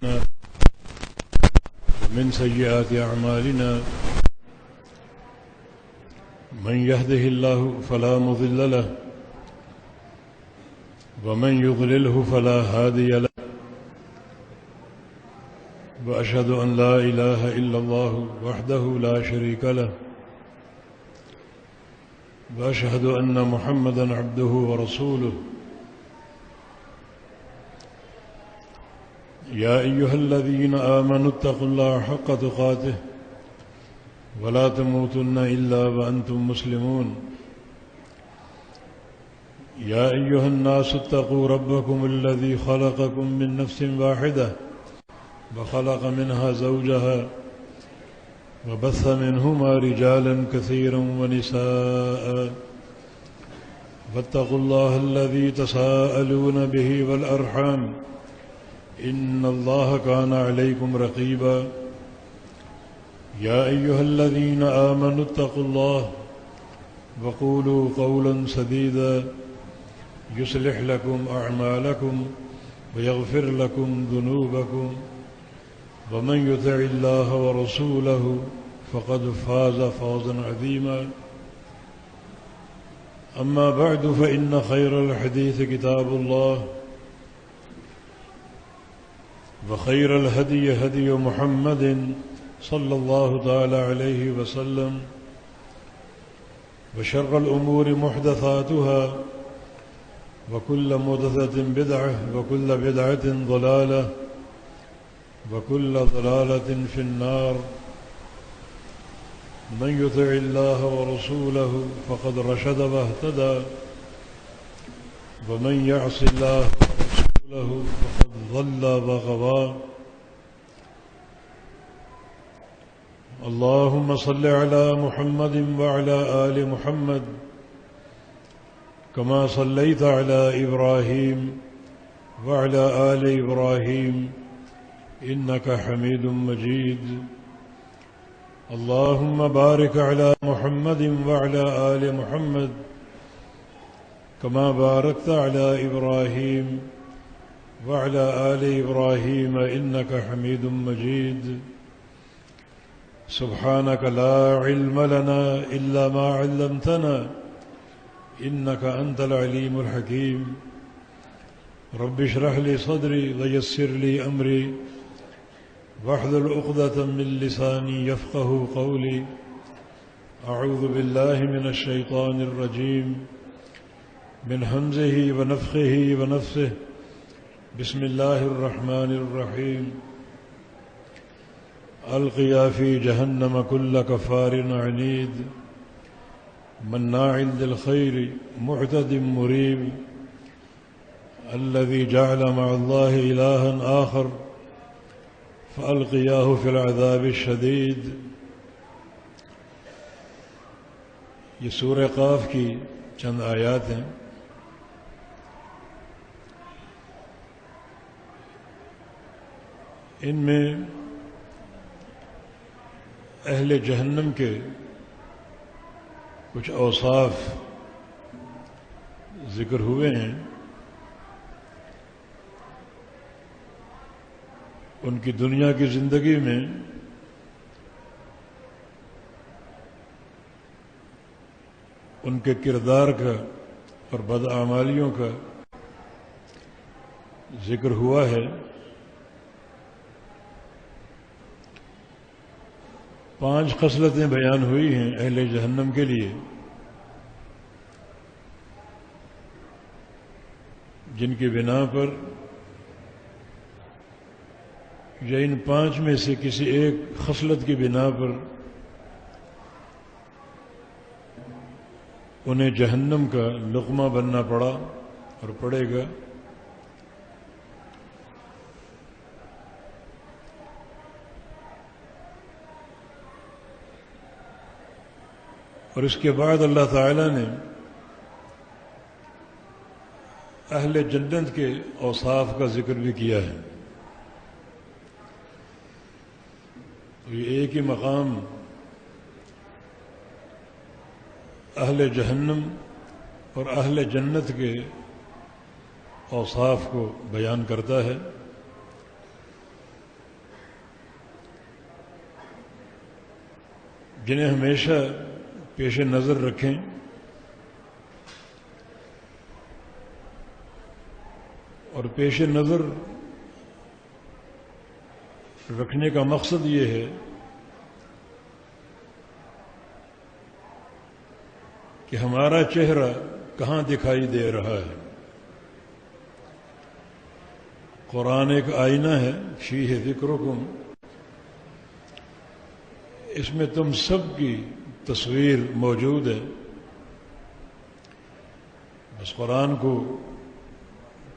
ومن سيئات أعمالنا من يهده الله فلا مضل له ومن يضلله فلا هادي له وأشهد أن لا إله إلا الله وحده لا شريك له وأشهد أن محمدا عبده ورسوله يا أيها الذين آمنوا اتقوا الله حق تقاته ولا تموتن إلا وأنتم مسلمون يا أيها الناس اتقوا ربكم الذي خلقكم من نفس واحدة وخلق منها زوجها وبث منهما رجالا كثيرا ونساء واتقوا الله الذي تساءلون به والأرحام إن الله كان عليكم رقيبا يا أيها الذين آمنوا اتقوا الله وقولوا قولا سديدا يصلح لكم أعمالكم ويغفر لكم ذنوبكم ومن يطع الله ورسوله فقد فاز فوزا عظيما أما بعد فإن خير الحديث كتاب الله وخير الهدي هدي محمد صلى الله تعالى عليه وسلم وشر الأمور محدثاتها وكل محدثة بدعة وكل بدعة ضلالة وكل ضلالة في النار من يطع الله ورسوله فقد رشد واهتدى ومن يعص الله ورسوله فقد ضل وغوى اللهم صل على محمد وعلى آل محمد كما صليت على إبراهيم وعلى آل إبراهيم إنك حميد مجيد اللهم بارك على محمد وعلى آل محمد كما باركت على إبراهيم وعلى آل إبراهيم إنك حميد مجيد سبحانك لا علم لنا إلا ما علمتنا إنك أنت العليم الحكيم رب اشرح لي صدري ويسر لي أمري واحلل عقدة من لساني يفقه قولي أعوذ بالله من الشيطان الرجيم من همزه ونفخه ونفثه بسم الله الرحمن الرحيم ألقيا في جهنم كل كفار عنيد مناع للخير معتد مريب الذي جعل مع الله إلها آخر فألقياه في العذاب الشديد. یہ سورہ قاف کی چند آیات ہیں. ان میں اہل جہنم کے کچھ اوصاف ذکر ہوئے ہیں. ان کی دنیا کی زندگی میں ان کے کردار کا اور بدعمالیوں کا ذکر ہوا ہے. 5 خصلتیں بیان ہوئی ہیں اہل جہنم کے لیے، جن کی بنا پر یا ان 5 میں سے کسی ایک خصلت کی بنا پر انہیں جہنم کا لقمہ بننا پڑا اور پڑے گا. اور اس کے بعد اللہ تعالیٰ نے اہل جنت کے اوصاف کا ذکر بھی کیا ہے. تو یہ ایک ہی مقام اہل جہنم اور اہل جنت کے اوصاف کو بیان کرتا ہے. جنہیں ہمیشہ پیش نظر رکھیں اور پیش نظر رکھنے کا مقصد یہ ہے کہ ہمارا چہرہ کہاں دکھائی دے رہا ہے۔ قرآن ایک آئینہ ہے، فیہ ذکرکم، اس میں تم سب کی تصویر موجود ہے، بس قرآن کو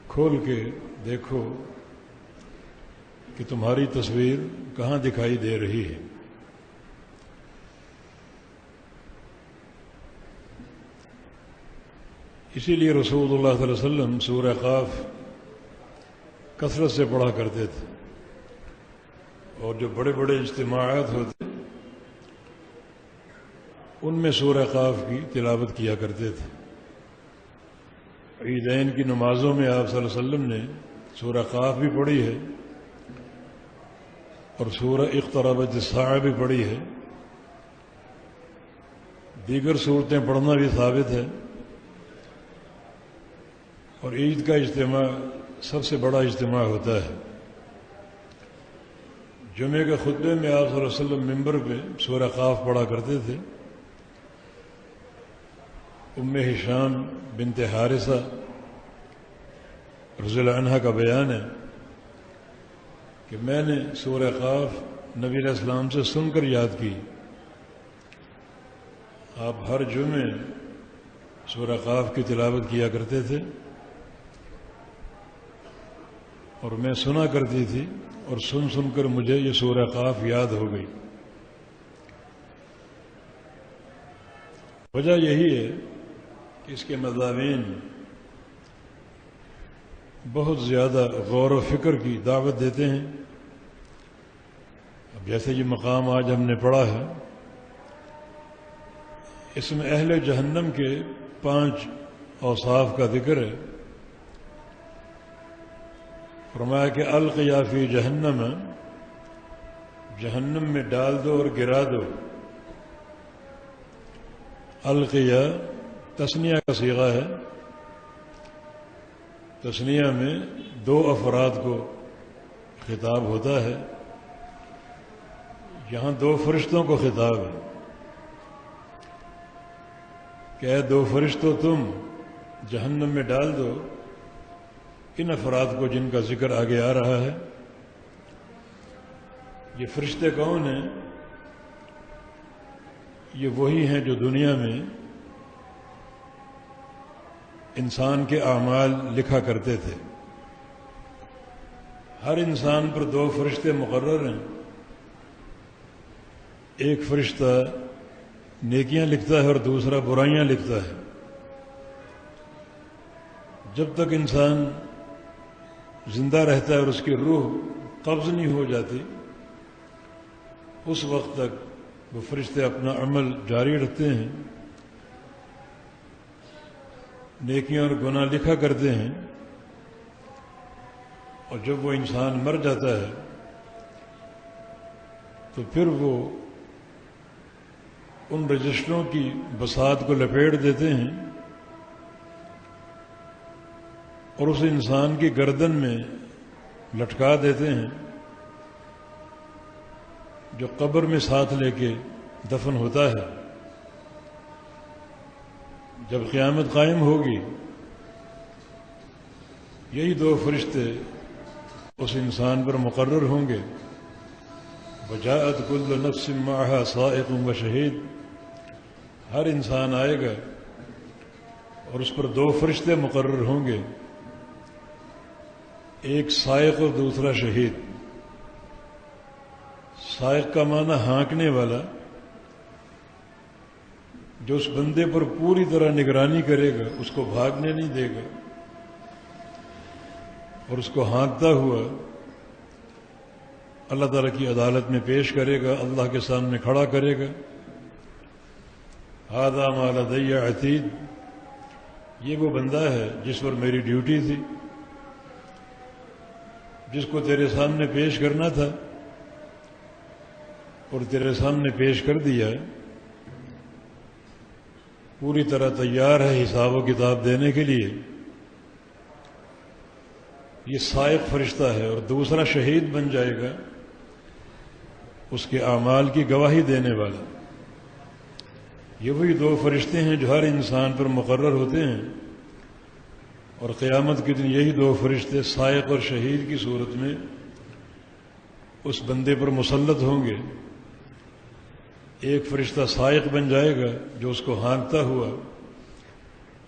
کھول کے دیکھو کہ تمہاری تصویر کہاں دکھائی دے رہی ہے۔ اسی لیے رسول اللہ صلی اللہ علیہ وسلم سورہ قاف کثرت سے پڑھا کرتے تھے، اور جو بڑے بڑے اجتماعات ہوتے ان میں سورہ قاف کی تلاوت کیا کرتے تھے۔ عیدین کی نمازوں میں آپ صلی اللہ علیہ وسلم نے سورہ قاف بھی پڑھی ہے اور سورہ اقتربت الساعہ بھی پڑھی ہے۔ دیگر صورتیں پڑھنا بھی ثابت ہے، اور عید کا اجتماع سب سے بڑا اجتماع ہوتا ہے۔ جمعے کے خطبے میں آپ صلی اللہ علیہ وسلم ممبر پہ سورہ قاف پڑھا کرتے تھے۔ ام ہشام بنت حارثہ رضی اللہ عنہا کا بیان ہے کہ میں نے سورہ قاف نبی علیہ السلام سے سن کر یاد کی۔ آپ ہر جمعے سورہ قاف کی تلاوت کیا کرتے تھے اور میں سنا کرتی تھی، اور سن سن کر مجھے یہ سورہ قاف یاد ہو گئی۔ وجہ یہی ہے کہ اس کے مضامین بہت زیادہ غور و فکر کی دعوت دیتے ہیں۔ اب جیسے یہ مقام آج ہم نے پڑھا ہے، اس میں اہل جہنم کے 5 اوصاف کا ذکر ہے۔ فرمایا کہ القیا فی جہنم، جہنم میں ڈال دو اور گرا دو۔ القیا تثنیہ کا صیغہ ہے، تثنیہ میں 2 افراد کو خطاب ہوتا ہے، یہاں 2 فرشتوں کو خطاب ہے کہ اے 2 فرشتوں تم جہنم میں ڈال دو ان افراد کو جن کا ذکر آگے آ رہا ہے۔ یہ فرشتے کون ہیں؟ یہ وہی ہیں جو دنیا میں انسان کے اعمال لکھا کرتے تھے۔ ہر انسان پر 2 فرشتے مقرر ہیں، ایک فرشتہ نیکیاں لکھتا ہے اور دوسرا برائیاں لکھتا ہے۔ جب تک انسان زندہ رہتا ہے اور اس کی روح قبض نہیں ہو جاتی، اس وقت تک وہ فرشتے اپنا عمل جاری رکھتے ہیں، نیکیاں اور گناہ لکھا کرتے ہیں، اور جب وہ انسان مر جاتا ہے تو پھر وہ ان رجسٹروں کی بساط کو لپیٹ دیتے ہیں اور اس انسان کی گردن میں لٹکا دیتے ہیں جو قبر میں ساتھ لے کے دفن ہوتا ہے۔ جب قیامت قائم ہوگی، یہی 2 فرشتے اس انسان پر مقرر ہوں گے۔ وجاءت کل نفس معها سائق و شہید، ہر انسان آئے گا اور اس پر 2 فرشتے مقرر ہوں گے، ایک سائق اور دوسرا شہید۔ سائق کا معنی ہانکنے والا، جو اس بندے پر پوری طرح نگرانی کرے گا، اس کو بھاگنے نہیں دے گا اور اس کو ہانکتا ہوا اللہ تعالیٰ کی عدالت میں پیش کرے گا، اللہ کے سامنے کھڑا کرے گا۔ ھذا ما لدی عتید، یہ وہ بندہ ہے جس پر میری ڈیوٹی تھی، جس کو تیرے سامنے پیش کرنا تھا اور تیرے سامنے پیش کر دیا، پوری طرح تیار ہے حساب و کتاب دینے کے لیے، یہ سائق فرشتہ ہے، اور دوسرا شہید بن جائے گا، اس کے اعمال کی گواہی دینے والا۔ یہ وہی دو فرشتے ہیں جو ہر انسان پر مقرر ہوتے ہیں، اور قیامت کے دن یہی دو فرشتے سائق اور شہید کی صورت میں اس بندے پر مسلط ہوں گے۔ ایک فرشتہ سائق بن جائے گا جو اس کو ہانکتا ہوا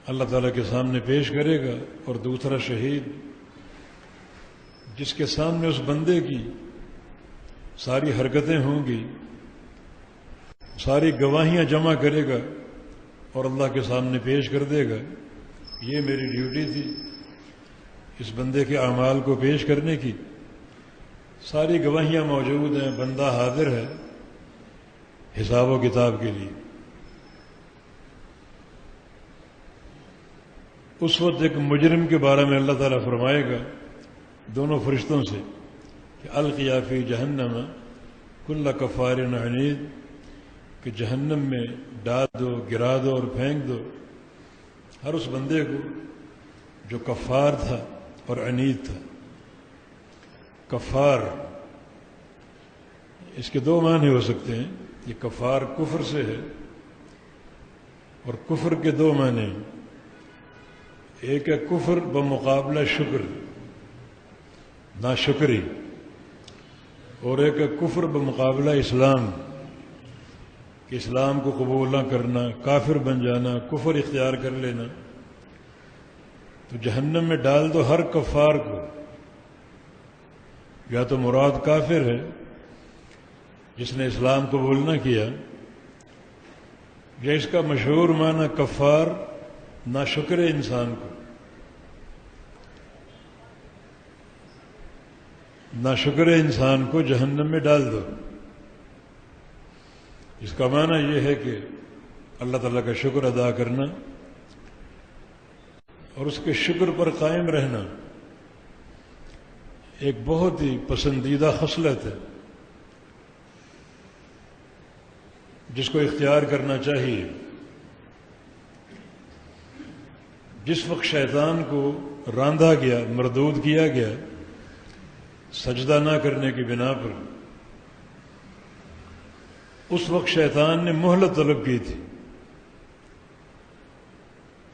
اللہ تعالیٰ کے سامنے پیش کرے گا، اور دوسرا شہید جس کے سامنے اس بندے کی ساری حرکتیں ہوں گی، ساری گواہیاں جمع کرے گا اور اللہ کے سامنے پیش کر دے گا، یہ میری ڈیوٹی تھی اس بندے کے اعمال کو پیش کرنے کی، ساری گواہیاں موجود ہیں، بندہ حاضر ہے حساب و کتاب کے لیے۔ اس وقت ایک مجرم کے بارے میں اللہ تعالیٰ فرمائے گا دونوں فرشتوں سے کہ القیا فی جہنم کل کفار عنید، کہ جہنم میں ڈال دو، گرا دو اور پھینک دو ہر اس بندے کو جو کفار تھا اور عنید تھا۔ کفار، اس کے دو معنی ہو سکتے ہیں، یہ کفار کفر سے ہے، اور کفر کے دو معنی، ایک ہے کفر بمقابلہ شکر، ناشکری، اور ایک ہے کفر بمقابلہ اسلام، کہ اسلام کو قبول نہ کرنا، کافر بن جانا، کفر اختیار کر لینا۔ تو جہنم میں ڈال دو ہر کفار کو، یا تو مراد کافر ہے جس نے اسلام قبول نہ کیا، یا اس کا مشہور معنی کفار ناشکر انسان کو، ناشکر انسان کو جہنم میں ڈال دو۔ اس کا معنی یہ ہے کہ اللہ تعالیٰ کا شکر ادا کرنا اور اس کے شکر پر قائم رہنا ایک بہت ہی پسندیدہ خصلت ہے جس کو اختیار کرنا چاہیے۔ جس وقت شیطان کو راندا گیا، مردود کیا گیا سجدہ نہ کرنے کی بنا پر، اس وقت شیطان نے مہلت طلب کی تھی،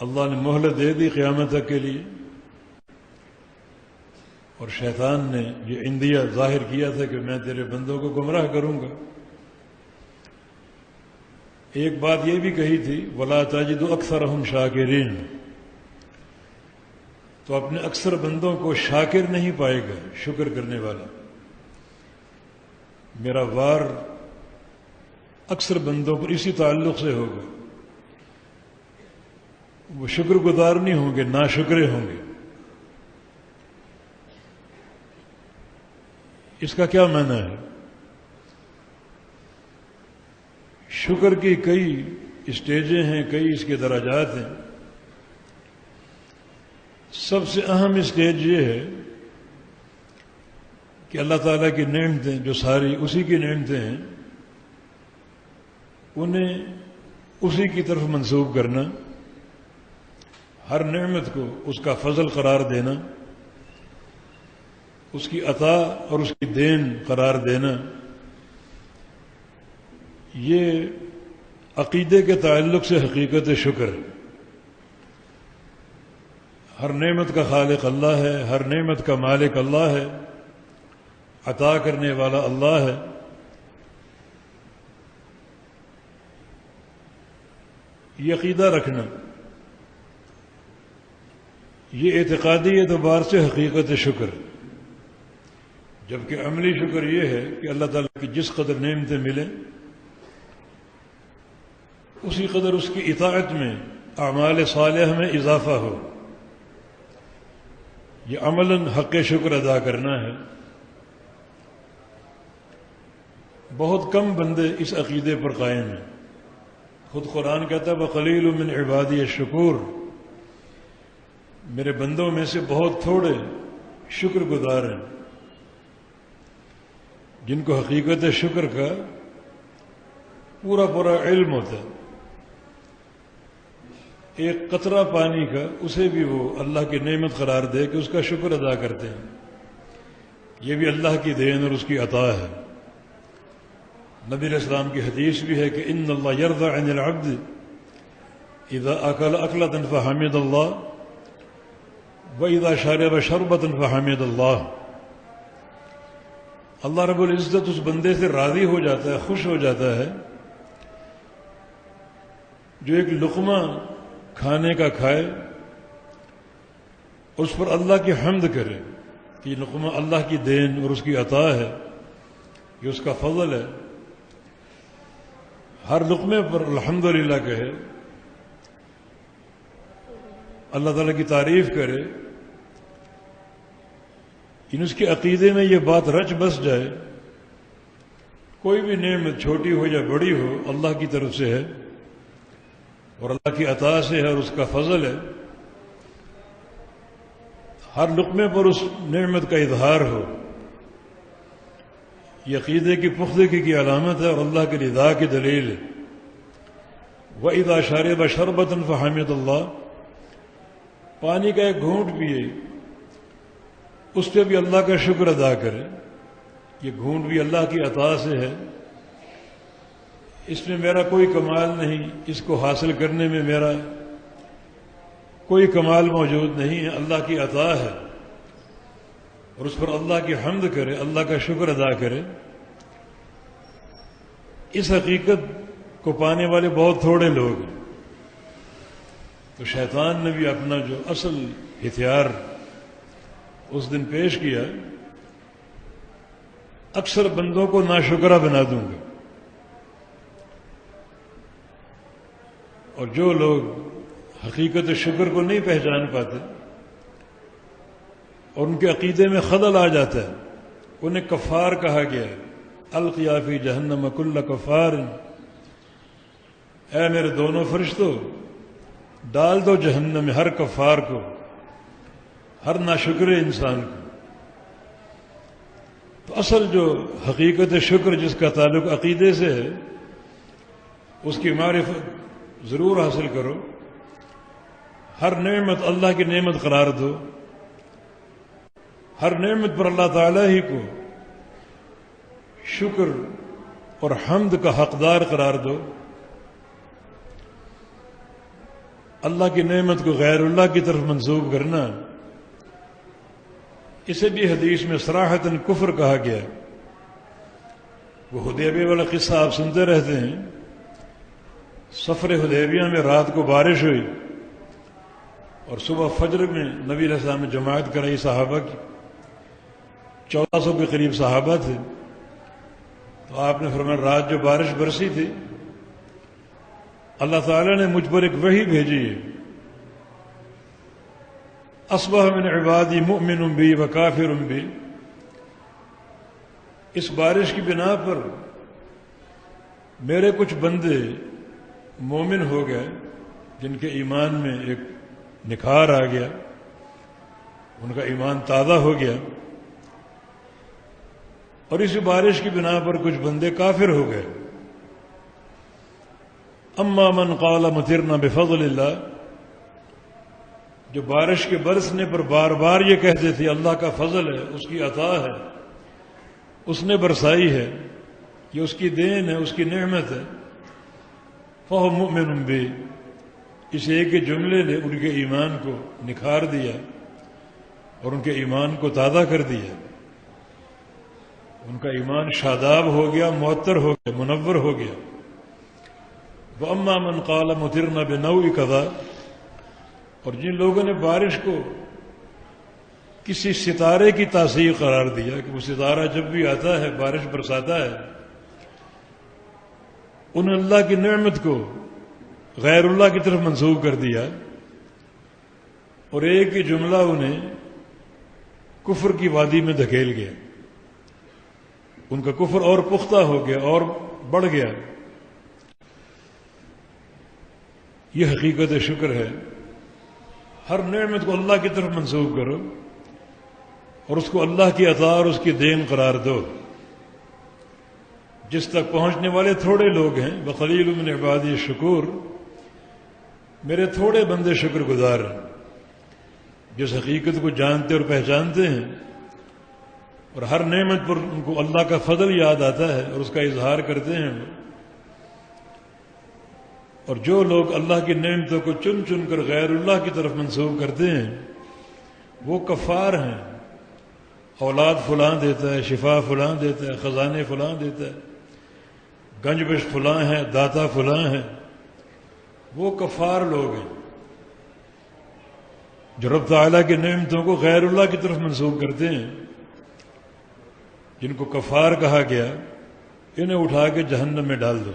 اللہ نے مہلت دے دی قیامت تک کے لیے، اور شیطان نے یہ عندیہ ظاہر کیا تھا کہ میں تیرے بندوں کو گمراہ کروں گا۔ ایک بات یہ بھی کہی تھی وَلَا تَجِدُ أَكْثَرَهُمْ شَاكِرِينَ، تو اپنے اکثر بندوں کو شاکر نہیں پائے گا، شکر کرنے والا۔ میرا وار اکثر بندوں پر اسی تعلق سے ہوگا، وہ شکر گزار نہیں ہوں گے، ناشکرے ہوں گے۔ اس کا کیا معنی ہے؟ شکر کی کئی اسٹیجیں ہیں، کئی اس کے درجات ہیں۔ سب سے اہم اسٹیج یہ ہے کہ اللہ تعالیٰ کی نعمتیں جو ساری اسی کی نعمتیں ہیں، انہیں اسی کی طرف منسوب کرنا، ہر نعمت کو اس کا فضل قرار دینا، اس کی عطا اور اس کی دین قرار دینا، یہ عقیدے کے تعلق سے حقیقت شکر ہے۔ ہر نعمت کا خالق اللہ ہے، ہر نعمت کا مالک اللہ ہے، عطا کرنے والا اللہ ہے۔ یہ عقیدہ رکھنا، یہ اعتقادی اعتبار سے حقیقت شکر، جبکہ عملی شکر یہ ہے کہ اللہ تعالیٰ کی جس قدر نعمتیں ملیں اسی قدر اس کی اطاعت میں، اعمال صالحہ میں اضافہ ہو۔ یہ عملاً حق شکر ادا کرنا ہے۔ بہت کم بندے اس عقیدے پر قائم ہیں۔ خود قرآن کہتا ہے وَقَلِيلٌ مِّنْ عِبَادِيَ الشَّكُورُ، میرے بندوں میں سے بہت تھوڑے شکر گزار ہیں جن کو حقیقت شکر کا پورا علم ہوتا ہے۔ ایک قطرہ پانی کا اسے بھی وہ اللہ کی نعمت قرار دے کہ اس کا شکر ادا کرتے ہیں، یہ بھی اللہ کی دین اور اس کی عطا ہے۔ نبی علیہ السلام کی حدیث بھی ہے کہ ان اللہ یرضى عن العبد اذا اکل اکلۃ فحمد اللہ واذا شرب شربۃ فحمد اللہ۔ اللہ رب العزت اس بندے سے راضی ہو جاتا ہے، خوش ہو جاتا ہے جو ایک لقمہ کھانے کا کھائے، اس پر اللہ کی حمد کرے کہ یہ لقمہ اللہ کی دین اور اس کی عطا ہے، یہ اس کا فضل ہے۔ ہر لقمے پر الحمدللہ کہے، اللہ تعالیٰ کی تعریف کرے، ان اس کے عقیدے میں یہ بات رچ بس جائے کوئی بھی نعمت چھوٹی ہو یا بڑی ہو اللہ کی طرف سے ہے اور اللہ کی عطا سے ہے اور اس کا فضل ہے، ہر لقمے پر اس نعمت کا اظہار ہو، یہ عقیدے کی پختگی کی علامت ہے اور اللہ کی رضا کی دلیل ہے۔ وَإِذَا شَرِبَ شَرْبَةً فَحَمِدَ اللَّهَ، پانی کا ایک گھونٹ پیے اس پہ بھی اللہ کا شکر ادا کرے، یہ گھونٹ بھی اللہ کی عطا سے ہے، اس میں میرا کوئی کمال نہیں، اس کو حاصل کرنے میں میرا کوئی کمال موجود نہیں ہے، اللہ کی عطا ہے، اور اس پر اللہ کی حمد کرے، اللہ کا شکر ادا کرے۔ اس حقیقت کو پانے والے بہت تھوڑے لوگ ہیں، تو شیطان نے بھی اپنا جو اصل ہتھیار اس دن پیش کیا، اکثر بندوں کو ناشکرہ بنا دوں گا، اور جو لوگ حقیقت شکر کو نہیں پہچان پاتے اور ان کے عقیدے میں خلل آ جاتا ہے، انہیں کفار کہا گیا ہے۔ القیا فی جہنم کل کفار، اے میرے دونوں فرشتوں، ڈال دو جہنم میں ہر کفار کو، ہر ناشکر انسان کو۔ تو اصل جو حقیقت شکر جس کا تعلق عقیدے سے ہے، اس کی معرفت ضرور حاصل کرو، ہر نعمت اللہ کی نعمت قرار دو، ہر نعمت پر اللہ تعالیٰ ہی کو شکر اور حمد کا حقدار قرار دو۔ اللہ کی نعمت کو غیر اللہ کی طرف منسوب کرنا، اسے بھی حدیث میں صراحتاً کفر کہا گیا ہے۔ وہ حدیبیہ والا قصہ آپ سنتے رہتے ہیں، سفر حدیبیہ میں رات کو بارش ہوئی اور صبح فجر میں نبی علیہ السلام نے جماعت کرائی صحابہ کی، 1400 کے قریب صحابہ تھے۔ تو آپ نے فرمایا رات جو بارش برسی تھی، اللہ تعالیٰ نے مجھ پر ایک وحی بھیجی ہے، اصبح من عبادی مؤمن بی و کافر بی، اس بارش کی بنا پر میرے کچھ بندے مومن ہو گئے جن کے ایمان میں ایک نکھار آ گیا، ان کا ایمان تازہ ہو گیا، اور اسی بارش کی بنا پر کچھ بندے کافر ہو گئے۔ اما من قال مطرنا بفضل اللہ، جو بارش کے برسنے پر بار بار یہ کہتے تھے اللہ کا فضل ہے، اس کی عطا ہے، اس نے برسائی ہے، یہ اس کی دین ہے، اس کی نعمت ہے، فَهُوَ مُؤْمِنٌ بِهِ، اس ایک کے جملے نے ان کے ایمان کو نکھار دیا اور ان کے ایمان کو تازہ کر دیا، ان کا ایمان شاداب ہو گیا، معطر ہو گیا، منور ہو گیا۔ وَأَمَّا مَنْ قَالَ مُطِرْنَا بِنَوْءِ كَذَا، اور جن لوگوں نے بارش کو کسی ستارے کی تاثیر قرار دیا کہ وہ ستارہ جب بھی آتا ہے بارش برساتا ہے، انہوں نے اللہ کی نعمت کو غیر اللہ کی طرف منسوب کر دیا، اور ایک ہی جملہ انہیں کفر کی وادی میں دھکیل گیا، ان کا کفر اور پختہ ہو گیا اور بڑھ گیا۔ یہ حقیقت شکر ہے، ہر نعمت کو اللہ کی طرف منسوب کرو اور اس کو اللہ کی عطا اور اس کی دین قرار دو۔ جس تک پہنچنے والے تھوڑے لوگ ہیں، وقلیل من عبادی الشکور، میرے تھوڑے بندے شکر گزار ہیں، جس حقیقت کو جانتے اور پہچانتے ہیں اور ہر نعمت پر ان کو اللہ کا فضل یاد آتا ہے اور اس کا اظہار کرتے ہیں۔ اور جو لوگ اللہ کی نعمتوں کو چن چن کر غیر اللہ کی طرف منسوب کرتے ہیں وہ کفار ہیں۔ اولاد فلاں دیتا ہے، شفا فلاں دیتا ہے، خزانے فلاں دیتا ہے، گنج بخش فلاں ہے، داتا فلاں ہے، وہ کفار لوگ ہیں جو رب تعالیٰ کی نعمتوں کو غیر اللہ کی طرف منسوب کرتے ہیں، جن کو کفار کہا گیا۔ انہیں اٹھا کے جہنم میں ڈال دو۔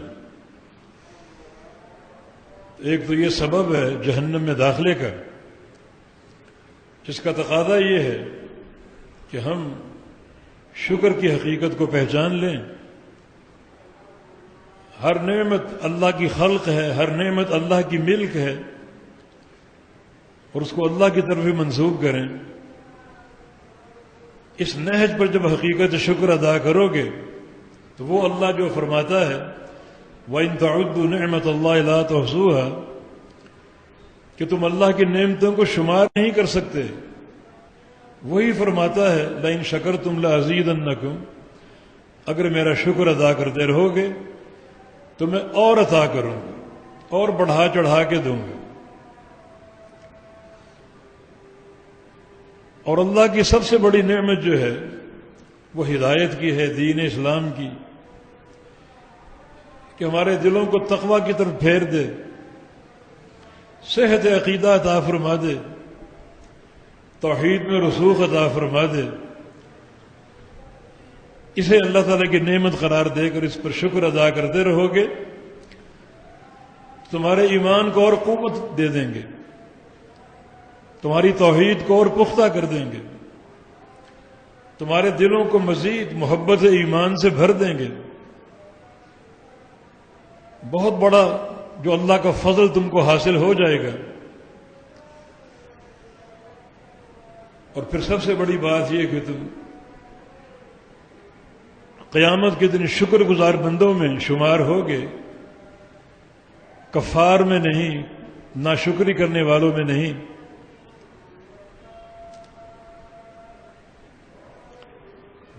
ایک تو یہ سبب ہے جہنم میں داخلے کا، جس کا تقاضا یہ ہے کہ ہم شکر کی حقیقت کو پہچان لیں۔ ہر نعمت اللہ کی خلق ہے، ہر نعمت اللہ کی ملک ہے، اور اس کو اللہ کی طرف ہی منسوب کریں۔ اس نہج پر جب حقیقت شکر ادا کرو گے تو وہ اللہ جو فرماتا ہے وَإِن تَعُدُّوا نِعْمَةَ اللَّهِ لَا تُحْصُوهَا، کہ تم اللہ کی نعمتوں کو شمار نہیں کر سکتے، وہی فرماتا ہے لَإِن شَكَرْتُمْ لَأَزِيدَنَّكُمْ، اگر میرا شکر ادا کرتے رہو گے تو میں اور عطا کروں گا اور بڑھا چڑھا کے دوں گا۔ اور اللہ کی سب سے بڑی نعمت جو ہے وہ ہدایت کی ہے، دین اسلام کی، کہ ہمارے دلوں کو تقوی کی طرف پھیر دے، صحت عقیدہ عطا فرما دے، توحید میں رسوخ عطا فرما دے۔ اسے اللہ تعالیٰ کی نعمت قرار دے کر اس پر شکر ادا کرتے رہو گے، تمہارے ایمان کو اور قوت دے دیں گے، تمہاری توحید کو اور پختہ کر دیں گے، تمہارے دلوں کو مزید محبت ایمان سے بھر دیں گے۔ بہت بڑا جو اللہ کا فضل تم کو حاصل ہو جائے گا۔ اور پھر سب سے بڑی بات یہ کہ تم قیامت کے دن شکر گزار بندوں میں شمار ہوگے، کفار میں نہیں، ناشکری کرنے والوں میں نہیں۔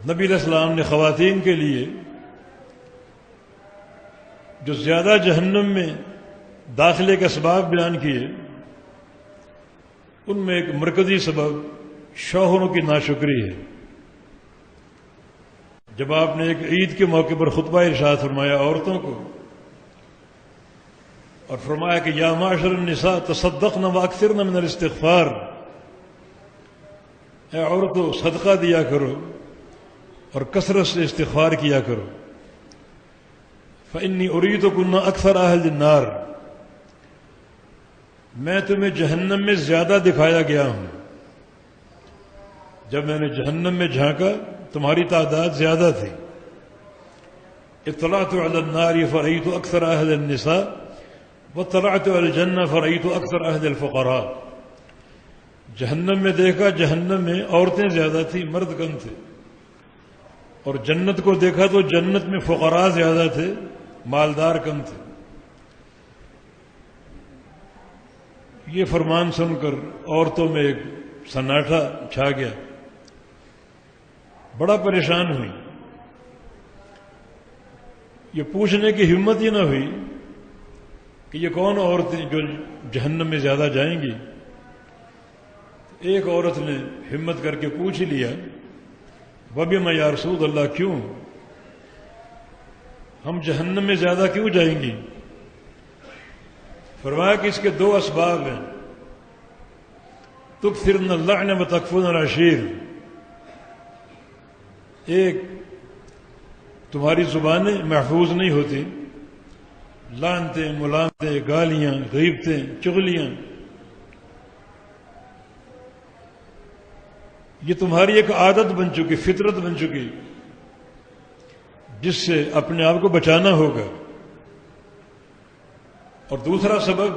نبی علیہ السلام نے خواتین کے لیے جو زیادہ جہنم میں داخلے کے اسباب بیان کیے، ان میں ایک مرکزی سبب شوہروں کی ناشکری ہے۔ جب آپ نے ایک عید کے موقع پر خطبہ ارشاد فرمایا عورتوں کو، اور فرمایا کہ یا معاشر النساء تصدقن واکثرن من الاستغفار، اے عورتوں صدقہ دیا کرو اور کثرت سے استغفار کیا کرو۔ فإنی اریدکن اکثر اہل النار، میں تمہیں جہنم میں زیادہ دکھایا گیا ہوں۔ جب میں نے جہنم میں جھانکا تمہاری تعداد زیادہ تھی۔ اطلعت علی النار فرأیت اکثر اہل النساء واطلعت علی الجنہ فرأیت اکثر اہل الفقراء، جہنم میں دیکھا جہنم میں عورتیں زیادہ تھیں، مرد کم تھے، اور جنت کو دیکھا تو جنت میں فقراء زیادہ تھے، مالدار کم تھے۔ یہ فرمان سن کر عورتوں میں ایک سناٹا چھا گیا، بڑا پریشان ہوئی۔ یہ پوچھنے کی ہمت ہی نہ ہوئی کہ یہ کون عورتیں جو جہنم میں زیادہ جائیں گی۔ ایک عورت نے ہمت کر کے پوچھ لیا وَبِمَ یا رسول اللہ، کیوں ہم جہنم میں زیادہ کیوں جائیں گی؟ فرمایا کہ اس کے دو اسباب ہیں، تکثرن اللعن وتکفرن العشیر۔ ایک، تمہاری زبانیں محفوظ نہیں ہوتی، لعنتیں، ملامتیں، گالیاں، غیبتیں، چغلیاں، یہ تمہاری ایک عادت بن چکی، فطرت بن چکی، جس سے اپنے آپ کو بچانا ہوگا۔ اور دوسرا سبب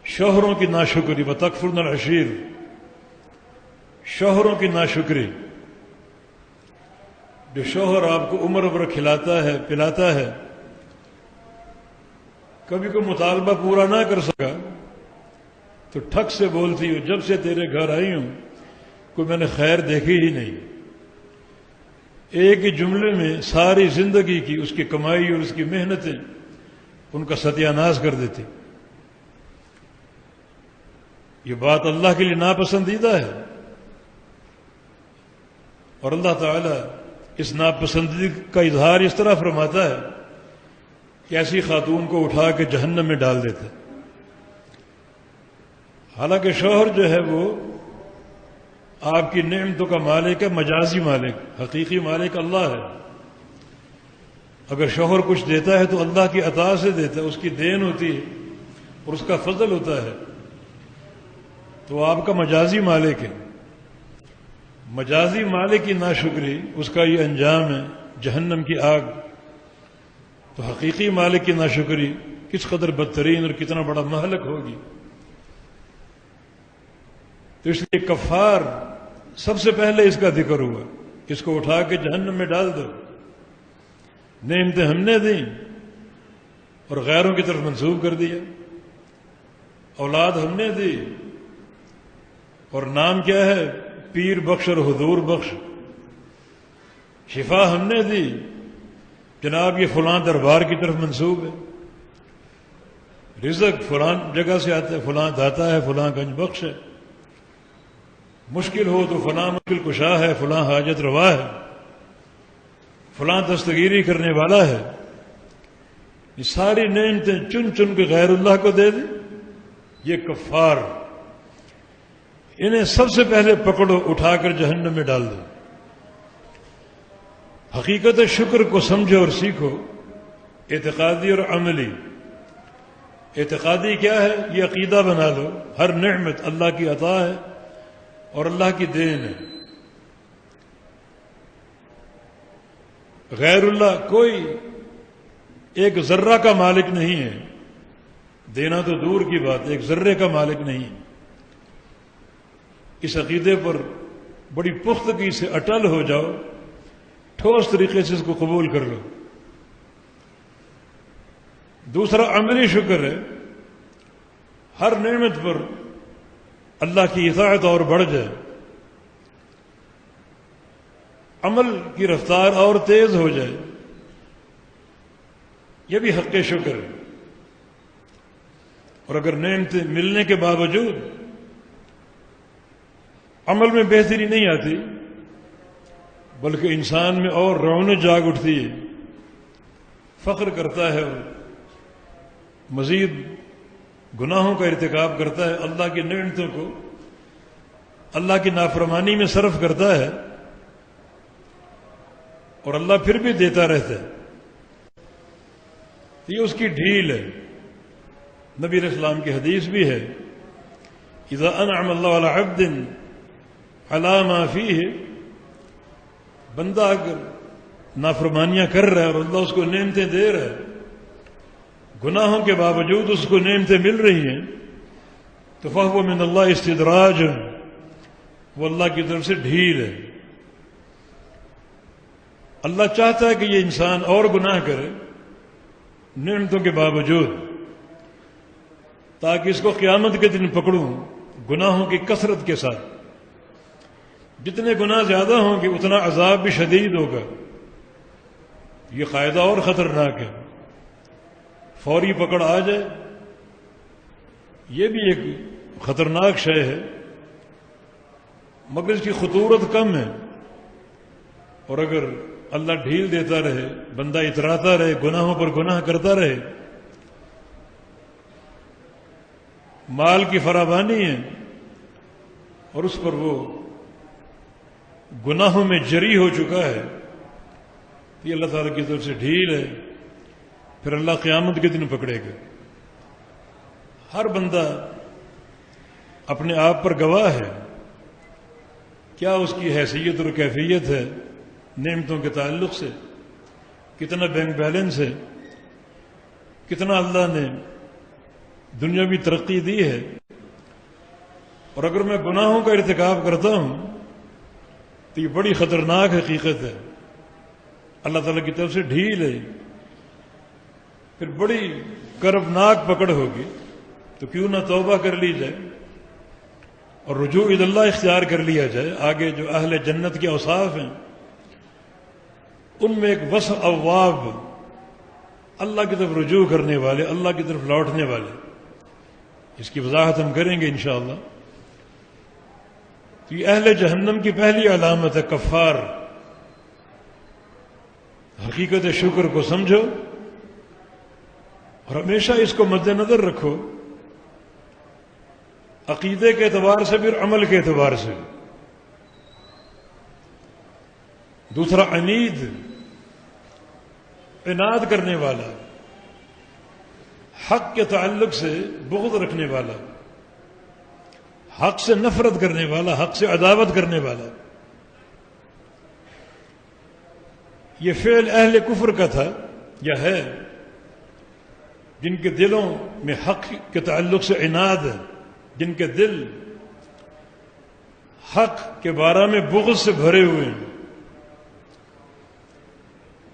شوہروں کی ناشکری، وتکفرن العشیر، شوہروں کی ناشکری۔ جو شوہر آپ کو عمر بھر کھلاتا ہے پلاتا ہے، کبھی کوئی مطالبہ پورا نہ کر سکا تو ٹھک سے بولتی ہو جب سے تیرے گھر آئی ہوں کوئی میں نے خیر دیکھی ہی نہیں. ایک ہی جملے میں ساری زندگی کی اس کی کمائی اور اس کی محنتیں ان کا ستیہ ناش کر دیتی. یہ بات اللہ کے لیے ناپسندیدہ ہے، اور اللہ تعالیٰ اس ناپسندیدگی کا اظہار اس طرح فرماتا ہے کہ ایسی خاتون کو اٹھا کے جہنم میں ڈال دیتا ہے. حالانکہ شوہر جو ہے وہ آپ کی نعمتوں کا مالک ہے، مجازی مالک، حقیقی مالک اللہ ہے. اگر شوہر کچھ دیتا ہے تو اللہ کی عطا سے دیتا ہے، اس کی دین ہوتی ہے اور اس کا فضل ہوتا ہے، تو آپ کا مجازی مالک ہے. مجازی مالک کی ناشکری اس کا یہ انجام ہے جہنم کی آگ. تو حقیقی مالک کی ناشکری کس قدر بدترین اور کتنا بڑا مہلک ہوگی. تو اس لیے کفار سب سے پہلے اس کا ذکر ہوا، اس کو اٹھا کے جہنم میں ڈال دو. نعمتیں ہم نے دیں اور غیروں کی طرف منسوب کر دیا. اولاد ہم نے دی اور نام کیا ہے؟ پیر بخش اور حضور بخش. شفا ہم نے دی، جناب یہ فلاں دربار کی طرف منسوب ہے. رزق فلاں جگہ سے آتا ہے، فلاں داتا ہے، فلاں گنج بخش ہے. مشکل ہو تو فلاں مشکل کشا ہے، فلاں حاجت روا ہے، فلاں دستگیری کرنے والا ہے. یہ ساری نعمتیں چن چن کے غیر اللہ کو دے دیں. یہ کفار، انہیں سب سے پہلے پکڑو، اٹھا کر جہنم میں ڈال دو. حقیقت شکر کو سمجھو اور سیکھو، اعتقادی اور عملی. اعتقادی کیا ہے؟ یہ عقیدہ بنا لو ہر نعمت اللہ کی عطا ہے اور اللہ کی دین ہے. غیر اللہ کوئی ایک ذرہ کا مالک نہیں ہے. دینا تو دور کی بات، ایک ذرے کا مالک نہیں ہے. اس عقیدے پر بڑی پختگی سے اٹل ہو جاؤ، ٹھوس طریقے سے اس کو قبول کر لو. دوسرا عملی شکر ہے، ہر نعمت پر اللہ کی اطاعت اور بڑھ جائے، عمل کی رفتار اور تیز ہو جائے. یہ بھی حق شکر ہے. اور اگر نعمتیں ملنے کے باوجود عمل میں بہتری نہیں آتی، بلکہ انسان میں اور رونق جاگ اٹھتی ہے، فخر کرتا ہے اور مزید گناہوں کا ارتکاب کرتا ہے، اللہ کی نعمتوں کو اللہ کی نافرمانی میں صرف کرتا ہے، اور اللہ پھر بھی دیتا رہتا ہے. یہ اس کی ڈھیل ہے. نبی علیہ السلام کی حدیث بھی ہے، اذا انعم اللہ علی عبد علی ما فیہ، بندہ اگر نافرمانیاں کر رہا ہے اور اللہ اس کو نعمتیں دے رہا ہے، گناہوں کے باوجود اس کو نعمتیں مل رہی ہیں، تو فہو من اللہ استدراج، وہ اللہ کی طرف سے ڈھیل ہے. اللہ چاہتا ہے کہ یہ انسان اور گناہ کرے نعمتوں کے باوجود، تاکہ اس کو قیامت کے دن پکڑوں گناہوں کی کثرت کے ساتھ. جتنے گناہ زیادہ ہوں گے اتنا عذاب بھی شدید ہوگا. یہ قاعدہ اور خطرناک ہے. فوری پکڑ آ جائے یہ بھی ایک خطرناک شے ہے، مگر اس کی خطورت کم ہے. اور اگر اللہ ڈھیل دیتا رہے، بندہ اتراتا رہے، گناہوں پر گناہ کرتا رہے، مال کی فراوانی ہے اور اس پر وہ گناہوں میں جری ہو چکا ہے، یہ اللہ تعالیٰ کی طرف سے ڈھیل ہے. پھر اللہ قیامت کے دن پکڑے گا. ہر بندہ اپنے آپ پر گواہ ہے، کیا اس کی حیثیت اور کیفیت ہے نعمتوں کے تعلق سے، کتنا بینک بیلنس ہے، کتنا اللہ نے دنیاوی ترقی دی ہے. اور اگر میں گناہوں کا ارتکاب کرتا ہوں تو یہ بڑی خطرناک حقیقت ہے. اللہ تعالیٰ کی طرف سے ڈھیل ہے. پھر بڑی کربناک پکڑ ہوگی تو کیوں نہ توبہ کر لی جائے اور رجوع الی اللہ اختیار کر لیا جائے. آگے جو اہل جنت کے اوصاف ہیں ان میں ایک وصف اواب، اللہ کی طرف رجوع کرنے والے، اللہ کی طرف لوٹنے والے. اس کی وضاحت ہم کریں گے انشاءاللہ. تو یہ اہل جہنم کی پہلی علامت ہے کفار. حقیقت شکر کو سمجھو اور ہمیشہ اس کو مد نظر رکھو، عقیدے کے اعتبار سے بھی اور عمل کے اعتبار سے. دوسرا عنید، عناد کرنے والا، حق کے تعلق سے بغض رکھنے والا، حق سے نفرت کرنے والا، حق سے عداوت کرنے والا. یہ فعل اہل کفر کا تھا یا ہے، جن کے دلوں میں حق کے تعلق سے عناد ہے، جن کے دل حق کے بارے میں بغض سے بھرے ہوئے ہیں،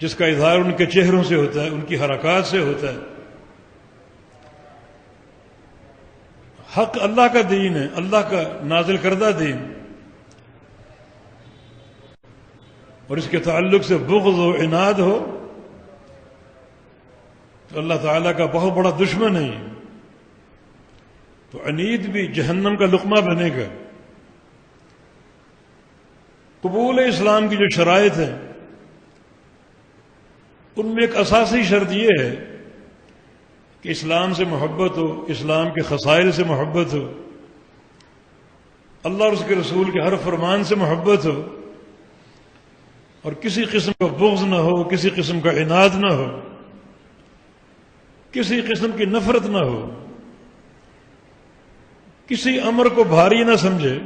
جس کا اظہار ان کے چہروں سے ہوتا ہے، ان کی حرکات سے ہوتا ہے. حق اللہ کا دین ہے، اللہ کا نازل کردہ دین، اور اس کے تعلق سے بغض و عناد ہو تو اللہ تعالیٰ کا بہت بڑا دشمن ہے. تو عنید بھی جہنم کا لقمہ بنے گا. قبول اسلام کی جو شرائط ہیں ان میں ایک اساسی شرط یہ ہے کہ اسلام سے محبت ہو، اسلام کے خصائل سے محبت ہو، اللہ اور اس کے رسول کے ہر فرمان سے محبت ہو، اور کسی قسم کا بغض نہ ہو، کسی قسم کا عناد نہ ہو، کسی قسم کی نفرت نہ ہو، کسی امر کو بھاری نہ سمجھے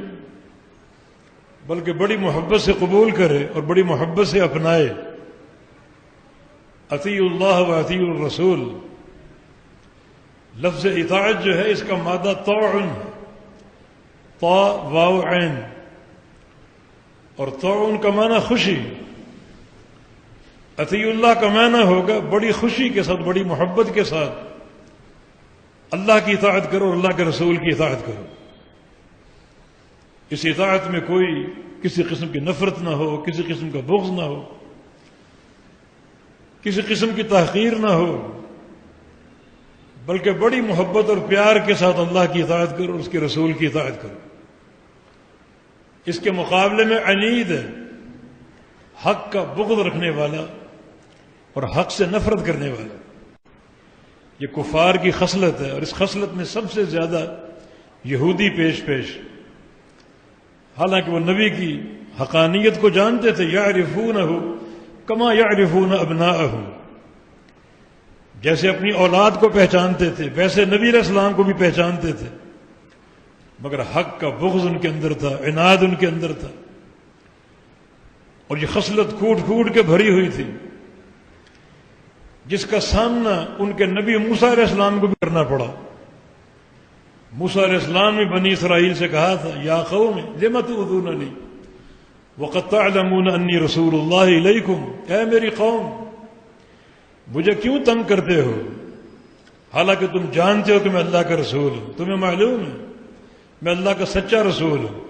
بلکہ بڑی محبت سے قبول کرے اور بڑی محبت سے اپنائے. اطیعوا اللہ و اطیعوا الرسول، لفظ اطاعت جو ہے اس کا مادہ طوعن، طا واو عین، اور طوعن کا معنی خوشی. اطیعوا اللہ کا معنی ہوگا بڑی خوشی کے ساتھ، بڑی محبت کے ساتھ اللہ کی اطاعت کرو اور اللہ کے رسول کی اطاعت کرو. اس اطاعت میں کوئی کسی قسم کی نفرت نہ ہو، کسی قسم کا بغض نہ ہو، کسی قسم کی تحقیر نہ ہو، بلکہ بڑی محبت اور پیار کے ساتھ اللہ کی اطاعت کرو اور اس کے رسول کی اطاعت کرو. اس کے مقابلے میں عنید ہے، حق کا بغض رکھنے والا اور حق سے نفرت کرنے والا. یہ کفار کی خصلت ہے، اور اس خصلت میں سب سے زیادہ یہودی پیش، حالانکہ وہ نبی کی حقانیت کو جانتے تھے. یعرفونہ کما یعرفون ابناءہم، جیسے اپنی اولاد کو پہچانتے تھے ویسے نبی علیہ السلام کو بھی پہچانتے تھے، مگر حق کا بغض ان کے اندر تھا، عناد ان کے اندر تھا، اور یہ خصلت کھوٹ کے بھری ہوئی تھی، جس کا سامنا ان کے نبی موسیٰ علیہ السلام کو بھی کرنا پڑا. موسیٰ علیہ السلام نے بنی اسرائیل سے کہا تھا یا قوم لم تؤذوننی وقد تعلمون انی رسول اللہ الیکم، اے میری قوم مجھے کیوں تنگ کرتے ہو حالانکہ تم جانتے ہو کہ میں اللہ کا رسول ہوں، تمہیں معلوم ہے میں اللہ کا سچا رسول ہوں،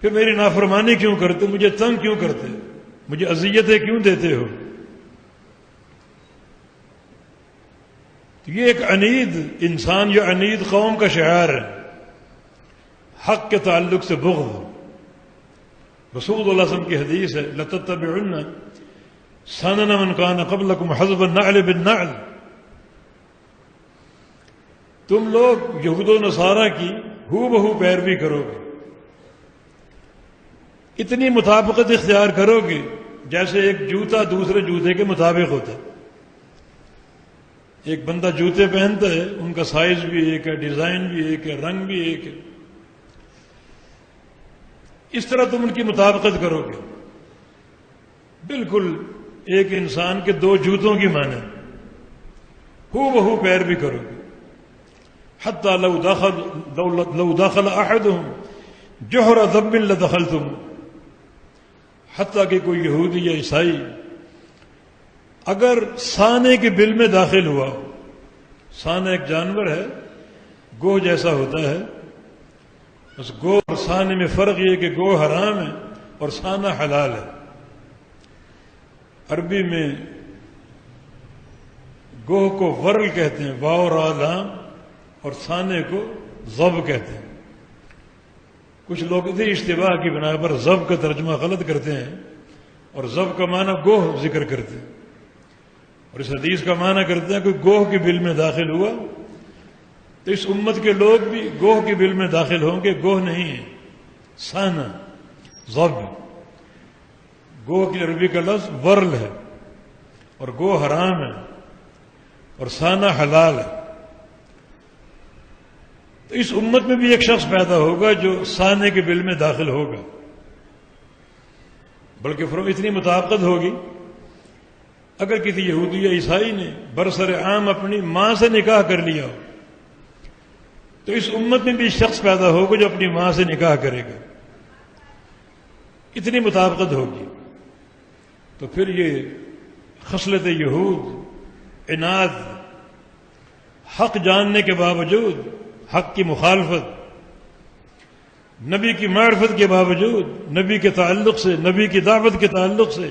پھر میری نافرمانی کیوں کرتے، مجھے تنگ کیوں کرتے، مجھے اذیتیں کیوں دیتے ہو. یہ ایک عنید انسان یا عنید قوم کا شعار ہے، حق کے تعلق سے بغض. رسول اللہ صلی اللہ علیہ وسلم کی حدیث ہے لَتَتَّبِعُنَّ سَنَنَ مَنْ كَانَ قَبْلَكُمْ حَذْوَ النَّعْلِ بِالنَّعْلِ، تم لوگ یہود و نصارہ کی ہو بہو پیروی کرو گے، اتنی مطابقت اختیار کرو گے جیسے ایک جوتا دوسرے جوتے کے مطابق ہوتا ہے. ایک بندہ جوتے پہنتا ہے، ان کا سائز بھی ایک ہے، ڈیزائن بھی ایک ہے، رنگ بھی ایک ہے، اس طرح تم ان کی مطابقت کرو گے. بالکل ایک انسان کے دو جوتوں کی معنی، ہو بہو پیروی کرو گے. حتی لو دخل احدهم جوہر ذب لدخلتم، حتیٰ کہ کوئی یہودی یا عیسائی اگر سانے کے بل میں داخل ہوا سانہ ایک جانور ہے، گوہ جیسا ہوتا ہے، بس گوہ اور سانے میں فرق یہ کہ گوہ حرام ہے اور سانہ حلال ہے۔ عربی میں گوہ کو ورل کہتے ہیں، واو را لام، اور سانے کو ضب کہتے ہیں۔ کچھ لوگ اسی اشتباہ کی بنا پر ضب کا ترجمہ غلط کرتے ہیں اور ضب کا معنی گوہ ذکر کرتے ہیں، اور اس حدیث کا معنی کرتے ہیں کہ گوہ کے بل میں داخل ہوا، تو اس امت کے لوگ بھی گوہ کے بل میں داخل ہوں گے۔ گوہ نہیں ہے، سانہ، ضب۔ گوہ کی عربی کا لفظ ورل ہے، اور گوہ حرام ہے اور سانہ حلال ہے۔ تو اس امت میں بھی ایک شخص پیدا ہوگا جو سانے کے بل میں داخل ہوگا، بلکہ فرم اتنی مطابقت ہوگی، اگر کسی یہودی یا عیسائی نے برسر عام اپنی ماں سے نکاح کر لیا ہو تو اس امت میں بھی شخص پیدا ہوگا جو اپنی ماں سے نکاح کرے گا، اتنی مطابقت ہوگی۔ تو پھر یہ خصلت یہود، عناد، حق جاننے کے باوجود حق کی مخالفت، نبی کی معرفت کے باوجود نبی کے تعلق سے، نبی کی دعوت کے تعلق سے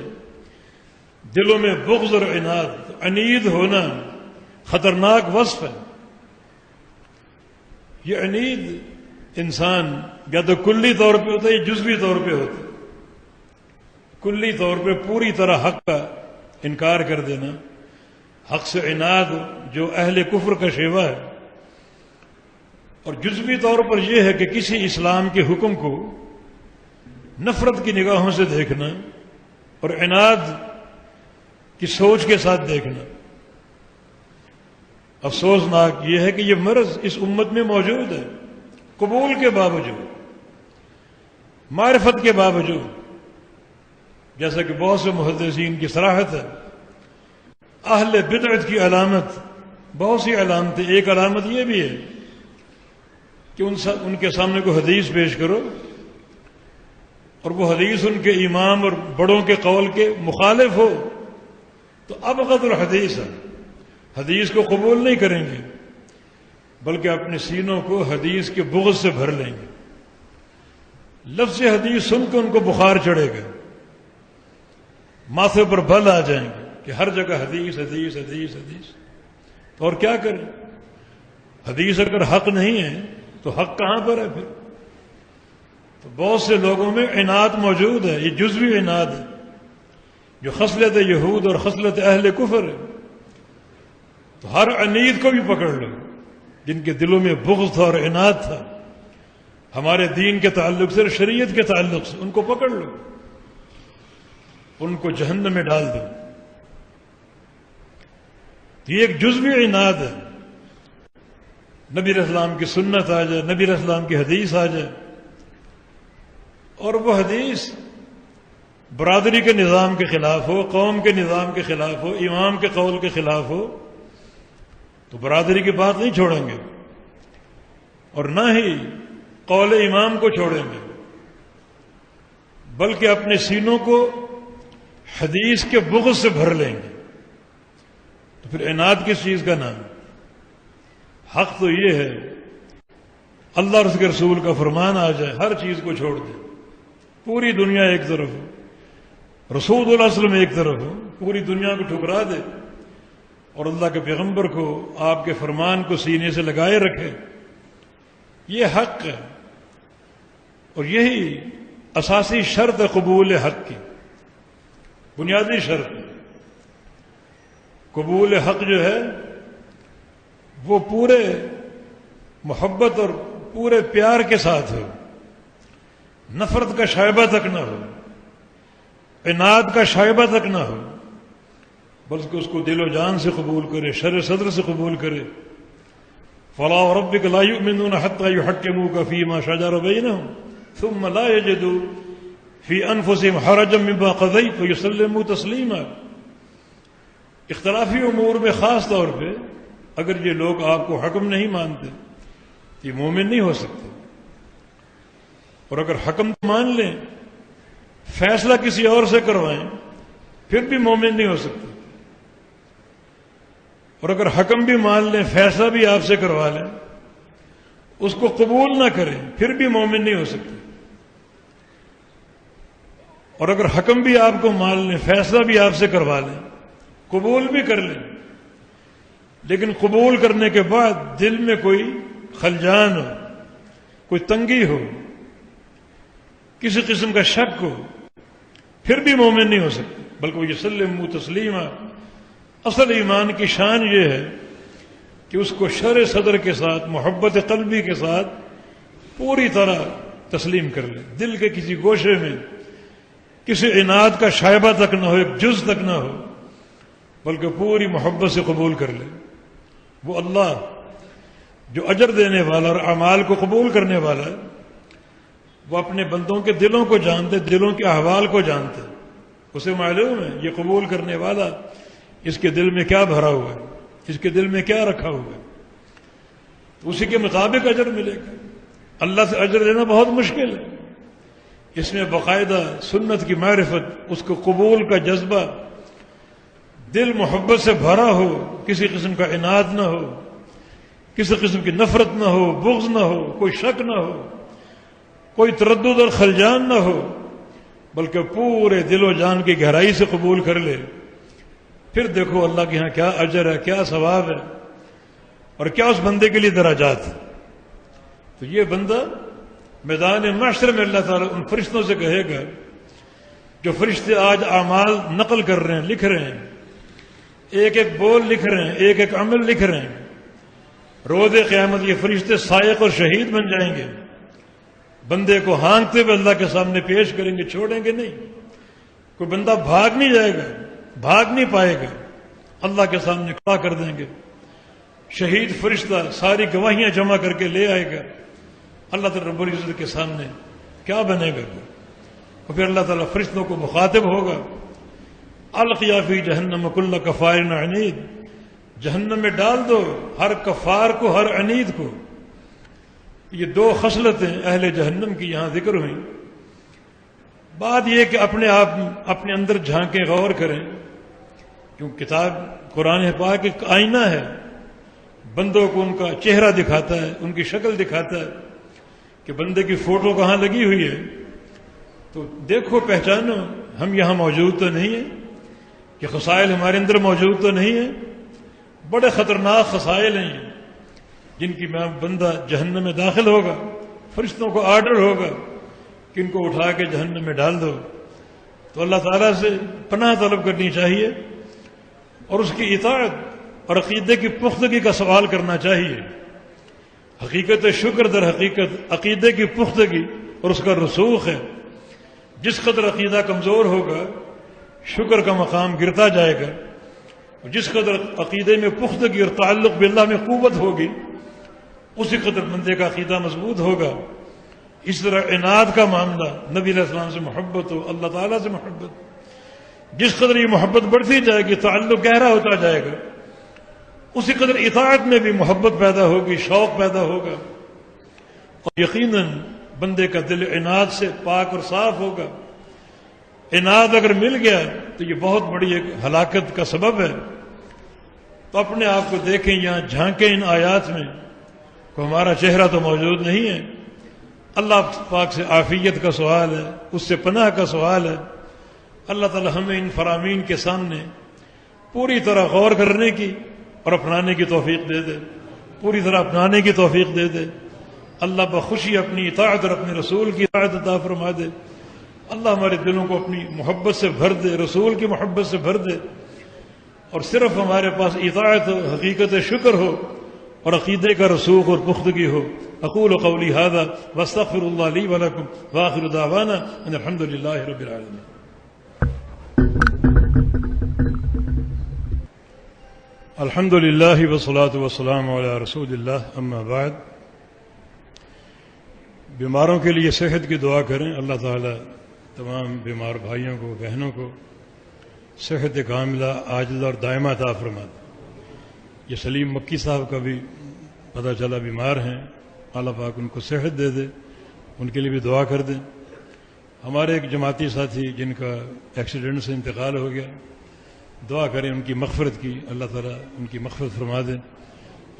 دلوں میں بغض اور عناد، عنید ہونا خطرناک وصف ہے۔ یہ عنید انسان یا تو کلی طور پہ ہوتا ہے یا جزوی طور پہ ہوتا ہے۔ کلی طور پہ پوری طرح حق کا انکار کر دینا، حق سے عناد جو اہل کفر کا شیوہ ہے، اور جزوی طور پر یہ ہے کہ کسی اسلام کے حکم کو نفرت کی نگاہوں سے دیکھنا اور عناد کی سوچ کے ساتھ دیکھنا۔ افسوسناک یہ ہے کہ یہ مرض اس امت میں موجود ہے، قبول کے باوجود، معرفت کے باوجود۔ جیسا کہ بہت سے محدثین کی صراحت ہے، اہل بدعت کی علامت بہت سی علامتیں، ایک علامت یہ بھی ہے کہ ان کے سامنے کوئی حدیث پیش کرو اور وہ حدیث ان کے امام اور بڑوں کے قول کے مخالف ہو تو ابغض الحدیث ہے، حدیث کو قبول نہیں کریں گے، بلکہ اپنے سینوں کو حدیث کے بغض سے بھر لیں گے۔ لفظ حدیث سن کے ان کو بخار چڑھے گا، ماتھے پر بل آ جائیں گے کہ ہر جگہ حدیث حدیث حدیث حدیث۔ تو اور کیا کریں؟ حدیث اگر حق نہیں ہے تو حق کہاں پر ہے پھر؟ تو بہت سے لوگوں میں عناد موجود ہے، یہ جزوی عناد ہے جو خصلت یہود اور خصلت اہل کفر ہے۔ تو ہر عنید کو بھی پکڑ لو جن کے دلوں میں بغض تھا اور عناد تھا ہمارے دین کے تعلق سے اور شریعت کے تعلق سے، ان کو پکڑ لو، ان کو جہنم میں ڈال دو۔ یہ ایک جزوی عناد ہے، نبی علیہ السلام کی سنت آ جائے، نبی علیہ السلام کی حدیث آ جائے، اور وہ حدیث برادری کے نظام کے خلاف ہو، قوم کے نظام کے خلاف ہو، امام کے قول کے خلاف ہو، تو برادری کی بات نہیں چھوڑیں گے اور نہ ہی قول امام کو چھوڑیں گے، بلکہ اپنے سینوں کو حدیث کے بغض سے بھر لیں گے۔ تو پھر عناد کس چیز کا نام؟ حق تو یہ ہے اللہ اور اس کے رسول کا فرمان آ جائے ہر چیز کو چھوڑ دے، پوری دنیا ایک طرف ہو، رسول اللہ علیہ وسلم ایک طرف ہو، پوری دنیا کو ٹھکرا دے اور اللہ کے پیغمبر کو، آپ کے فرمان کو سینے سے لگائے رکھے۔ یہ حق ہے، اور یہی اساسی شرط ہے قبول حق کی، بنیادی شرط۔ قبول حق جو ہے وہ پورے محبت اور پورے پیار کے ساتھ ہو، نفرت کا شائبہ تک نہ ہو، عناد کا شائبہ تک نہ ہو، بلکہ اس کو دل و جان سے قبول کرے، شر صدر سے قبول کرے۔ فَلَا وَرَبِّكَ لَا يُؤْمِنُونَ حَتَّى يُحَكِّمُوكَ فِي مَا شَجَرَ بَيْنَهُمْ ثُمَّ لَا يَجِدُوا فِي أَنفُسِهِمْ حَرَجًا مِّمَّا قَضَيْتَ وَيُسَلِّمُوا تَسْلِيمًا۔ اختلافی امور میں خاص طور پہ اگر یہ لوگ آپ کو حکم نہیں مانتے یہ مومن نہیں ہو سکتے، اور اگر حکم مان لیں، فیصلہ کسی اور سے کروائیں، پھر بھی مومن نہیں ہو سکتے۔ اور اگر حکم بھی مان لیں، فیصلہ بھی آپ سے کروا لیں، اس کو قبول نہ کریں، پھر بھی مومن نہیں ہو سکتے۔ اور اگر حکم بھی آپ کو مان لیں، فیصلہ بھی آپ سے کروا لیں، قبول بھی کر لیں، لیکن قبول کرنے کے بعد دل میں کوئی خلجان ہو، کوئی تنگی ہو، کسی قسم کا شک ہو، پھر بھی مومن نہیں ہو سکتے۔ بلکہ وہ یسلموا تسلیما، اصل ایمان کی شان یہ ہے کہ اس کو شرح صدر کے ساتھ، محبت قلبی کے ساتھ پوری طرح تسلیم کر لے، دل کے کسی گوشے میں کسی عناد کا شائبہ تک نہ ہو، ایک جز تک نہ ہو، بلکہ پوری محبت سے قبول کر لے۔ وہ اللہ جو اجر دینے والا اور اعمال کو قبول کرنے والا ہے، وہ اپنے بندوں کے دلوں کو جانتے، دلوں کے احوال کو جانتے، اسے معلوم ہے یہ قبول کرنے والا اس کے دل میں کیا بھرا ہوا ہے، اس کے دل میں کیا رکھا ہوا ہے، تو اسی کے مطابق اجر ملے گا۔ اللہ سے اجر لینا بہت مشکل ہے، اس میں باقاعدہ سنت کی معرفت، اس کو قبول کا جذبہ، دل محبت سے بھرا ہو، کسی قسم کا عناد نہ ہو، کسی قسم کی نفرت نہ ہو، بغض نہ ہو، کوئی شک نہ ہو، کوئی تردد اور خلجان نہ ہو، بلکہ پورے دل و جان کی گہرائی سے قبول کر لے، پھر دیکھو اللہ کے ہاں کیا اجر ہے، کیا ثواب ہے، اور کیا اس بندے کے لیے درجات ہے۔ تو یہ بندہ میدان محشر میں اللہ تعالیٰ ان فرشتوں سے کہے گا، جو فرشتے آج اعمال نقل کر رہے ہیں، لکھ رہے ہیں، ایک ایک بول لکھ رہے ہیں، ایک ایک عمل لکھ رہے ہیں، روز قیامت یہ فرشتے سائق اور شہید بن جائیں گے، بندے کو ہانکتے ہوئے اللہ کے سامنے پیش کریں گے، چھوڑیں گے نہیں۔ کوئی بندہ بھاگ نہیں جائے گا، بھاگ نہیں پائے گا، اللہ کے سامنے کھڑا کر دیں گے، شہید فرشتہ ساری گواہیاں جمع کر کے لے آئے گا اللہ تعالیٰ رب العزت کے سامنے، کیا بنے گا؟ اور پھر اللہ تعالیٰ فرشتوں کو مخاطب ہوگا، القیا فی جہنم کل کفار عنید، جہنم میں ڈال دو ہر کفار کو، ہر عنید کو۔ یہ دو خصلتیں اہل جہنم کی یہاں ذکر ہوئیں۔ بات یہ کہ اپنے آپ اپنے اندر جھانکیں، غور کریں، کیونکہ کتاب قرآن پاک ایک آئینہ ہے، بندوں کو ان کا چہرہ دکھاتا ہے، ان کی شکل دکھاتا ہے کہ بندے کی فوٹو کہاں لگی ہوئی ہے، تو دیکھو، پہچانو، ہم یہاں موجود تو نہیں ہیں، یہ خصائل ہمارے اندر موجود تو نہیں ہیں، بڑے خطرناک خصائل ہیں جن کی بندہ جہنم میں داخل ہوگا، فرشتوں کو آرڈر ہوگا کہ ان کو اٹھا کے جہنم میں ڈال دو۔ تو اللہ تعالیٰ سے پناہ طلب کرنی چاہیے اور اس کی اطاعت اور عقیدے کی پختگی کا سوال کرنا چاہیے۔ حقیقت شکر در حقیقت عقیدے کی پختگی اور اس کا رسوخ ہے۔ جس قدر عقیدہ کمزور ہوگا، شکر کا مقام گرتا جائے گا، جس قدر عقیدے میں پختگی اور تعلق باللہ میں قوت ہوگی، اسی قدر بندے کا عقیدہ مضبوط ہوگا۔ اس طرح عناد کا معاملہ، نبی علیہ السلام سے محبت ہو، اللہ تعالیٰ سے محبت، جس قدر یہ محبت بڑھتی جائے گی، تعلق گہرا ہوتا جائے گا، اسی قدر اطاعت میں بھی محبت پیدا ہوگی، شوق پیدا ہوگا، اور یقیناً بندے کا دل عناد سے پاک اور صاف ہوگا۔ عناد اگر مل گیا تو یہ بہت بڑی ایک ہلاکت کا سبب ہے۔ تو اپنے آپ کو دیکھیں، یہاں جھانکیں ان آیات میں، کہ ہمارا چہرہ تو موجود نہیں ہے۔ اللہ پاک سے عافیت کا سوال ہے، اس سے پناہ کا سوال ہے۔ اللہ تعالی ہمیں ان فرامین کے سامنے پوری طرح غور کرنے کی اور اپنانے کی توفیق دے دے، پوری طرح اپنانے کی توفیق دے دے۔ اللہ بخوشی اپنی اطاعت اور اپنے رسول کی اطاعت عطا فرما دے۔ اللہ ہمارے دلوں کو اپنی محبت سے بھر دے، رسول کی محبت سے بھر دے، اور صرف ہمارے پاس اطاعت ہو، حقیقت شکر ہو، اور عقیدے کا رسوخ اور پختگی ہو۔ اقول قولی ھذا واستغفر اللہ لی ولکم وآخر دعوانا ان الحمد للہ رب العالمین۔ الحمد للہ والصلاۃ والسلام علی رسول اللہ، اما بعد۔ بیماروں کے لیے صحت کی دعا کریں، اللہ تعالی تمام بیمار بھائیوں کو، بہنوں کو صحت کاملہ، عاجلہ اور دائمہ عطا فرما دے۔ یہ سلیم مکی صاحب کا بھی پتہ چلا بیمار ہیں، اللہ پاک ان کو صحت دے دے، ان کے لیے بھی دعا کر دیں۔ ہمارے ایک جماعتی ساتھی جن کا ایکسیڈنٹ سے انتقال ہو گیا، دعا کریں ان کی مغفرت کی، اللہ تعالیٰ ان کی مغفرت فرما دے،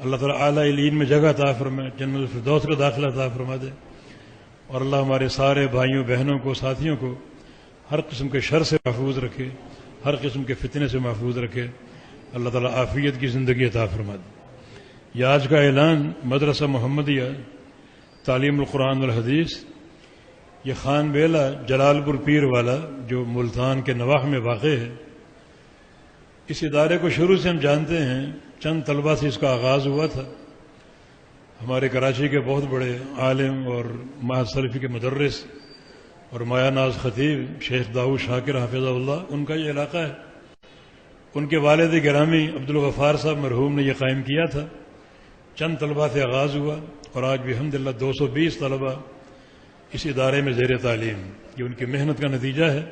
اللہ تعالیٰ اعلیٰ علین میں جگہ عطا فرمائے، جنت الفردوس کا داخلہ عطا فرما دے، اور اللہ ہمارے سارے بھائیوں بہنوں کو ساتھیوں کو ہر قسم کے شر سے محفوظ رکھے، ہر قسم کے فتنے سے محفوظ رکھے، اللہ تعالیٰ عافیت کی زندگی عطا فرما دے۔ یہ آج کا اعلان مدرسہ محمدیہ تعلیم القرآن والحدیث، یہ خان بیلہ جلال پور پیر والا جو ملتان کے نواح میں واقع ہے، اس ادارے کو شروع سے ہم جانتے ہیں، چند طلبہ سے اس کا آغاز ہوا تھا۔ ہمارے کراچی کے بہت بڑے عالم اور معہد سلفی کے مدرس اور مایا ناز خطیب شیخ داؤد شاکر حافظہ اللہ، ان کا یہ علاقہ ہے۔ ان کے والد گرامی عبدالغفار صاحب مرحوم نے یہ قائم کیا تھا، چند طلبہ سے آغاز ہوا، اور آج بھی الحمدللہ 220 طلبہ اس ادارے میں زیر تعلیم، یہ ان کی محنت کا نتیجہ ہے۔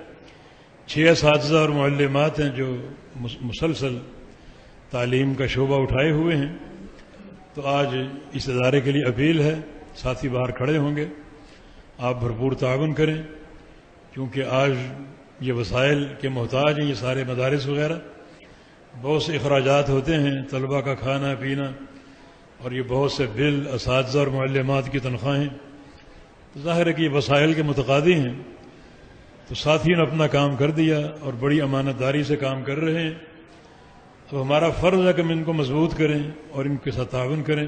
6 اساتذہ اور معلمات ہیں جو مسلسل تعلیم کا شعبہ اٹھائے ہوئے ہیں۔ تو آج اس ادارے کے لیے اپیل ہے، ساتھی باہر کھڑے ہوں گے، آپ بھرپور تعاون کریں، کیونکہ آج یہ وسائل کے محتاج ہیں یہ سارے مدارس وغیرہ، بہت سے اخراجات ہوتے ہیں، طلبہ کا کھانا پینا، اور یہ بہت سے بل، اساتذہ اور معلمات کی تنخواہیں، ظاہر ہے کہ یہ وسائل کے متقاضی ہیں۔ تو ساتھیوں نے اپنا کام کر دیا اور بڑی امانت داری سے کام کر رہے ہیں۔ تو ہمارا فرض ہے کہ ہم ان کو مضبوط کریں اور ان کے ساتھ تعاون کریں۔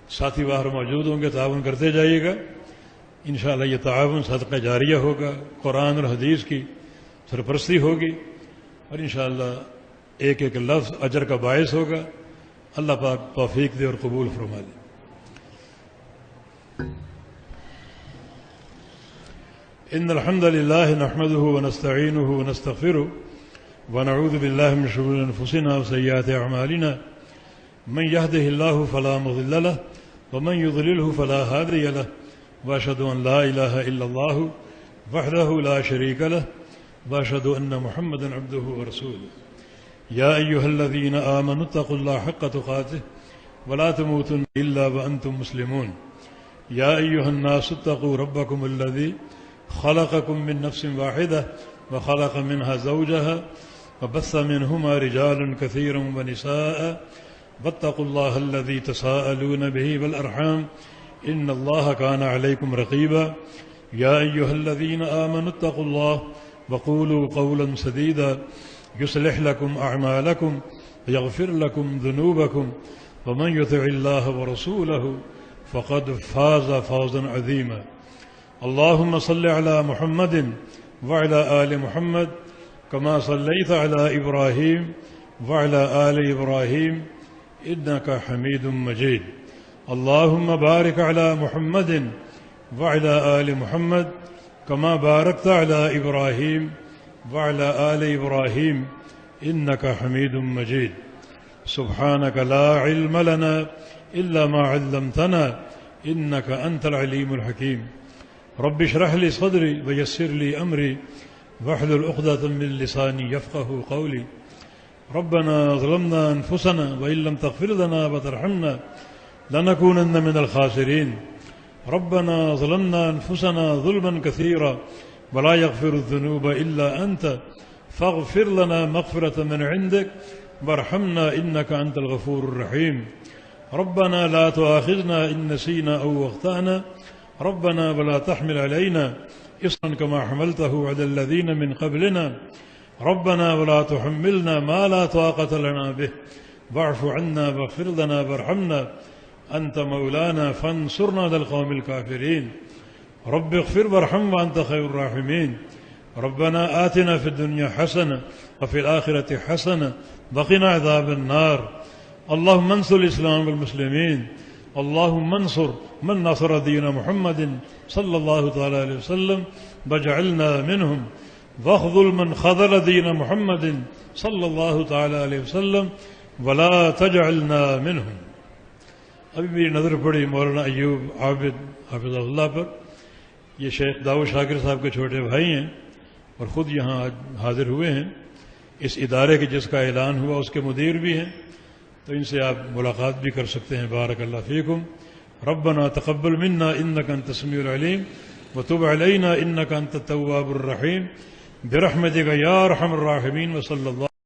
ساتھی باہر موجود ہوں گے، تعاون کرتے جائیے گا، انشاءاللہ یہ تعاون صدقہ جاریہ ہوگا، قرآن اور حدیث کی سرپرستی ہوگی، اور انشاءاللہ ایک ایک لفظ اجر کا باعث ہوگا۔ اللہ پاک توفیق دے اور قبول فرما دے۔ ان الحمد لله نحمده ونستعينه ونستغفره ونعوذ بالله من شرور انفسنا وسيئات اعمالنا، من يهده الله فلا مضل له ومن يضلله فلا هادي له، واشهد ان لا اله الا الله وحده لا شريك له، واشهد ان محمدا عبده ورسوله۔ يا ايها الذين امنوا اتقوا الله حق تقاته ولا تموتن الا وانتم مسلمون۔ يا ايها الناس اتقوا ربكم الذي خلقكم من نفس واحدة وخلق منها زوجها وبث منهما رجالا كثيرا ونساء، واتقوا الله الذي تساءلون به والأرحام إن الله كان عليكم رقيبا۔ يا أيها الذين آمنوا اتقوا الله وقولوا قولا سديدا يصلح لكم أعمالكم ويغفر لكم ذنوبكم، ومن يطع الله ورسوله فقد فاز فوزا عظيما۔ اللهم صل على محمد وعلى آل محمد كما صليت على إبراهيم وعلى آل إبراهيم إنك حميد مجيد۔ اللهم بارك على محمد وعلى آل محمد كما باركت على إبراهيم وعلى آل إبراهيم إنك حميد مجيد۔ سبحانك لا علم لنا إلا ما علمتنا إنك أنت العليم الحكيم۔ رب اشرح لي صدري ويسر لي أمري واحلل عقدة من لساني يفقه قولي۔ ربنا ظلمنا أنفسنا وإن لم تغفر لنا وترحمنا لنكونن من الخاسرين۔ ربنا ظلمنا أنفسنا ظلما كثيرا ولا يغفر الذنوب إلا أنت فاغفر لنا مغفرة من عندك وارحمنا إنك أنت الغفور الرحيم۔ ربنا لا تؤاخذنا إن نسينا أو أخطأنا، ربنا ولا تحمل علينا إصرا كما حملته على الذين من قبلنا، ربنا ولا تحملنا ما لا طاقة لنا به واعف عنا واغفر لنا وارحمنا أنت مولانا فانصرنا على القوم الكافرين۔ رب اغفر وارحم وأنت خير الراحمين۔ ربنا آتنا في الدنيا حسنة وفي الآخرة حسنة وقنا عذاب النار۔ اللهم انصر الإسلام والمسلمين، اللهم انصر من نصر دين محمد صلى الله تعالى عليه وسلم واجعلنا منهم، واخذل من خذل دين محمد صلى الله تعالى عليه وسلم ولا تجعلنا منهم۔ ابھی میری نظر پڑی مولانا ایوب عابد حافظ اللہ پر، یہ شیخ داؤد شاکر صاحب کے چھوٹے بھائی ہیں اور خود یہاں حاضر ہوئے ہیں، اس ادارے کے جس کا اعلان ہوا اس کے مدیر بھی ہیں، تو ان سے آپ ملاقات بھی کر سکتے ہیں۔ بارک اللہ فیکم۔ ربنا تقبل منا انك انت السميع العليم وتب علينا انك انت التواب الرحيم برحمتك يا ارحم الراحمين، وصلى الله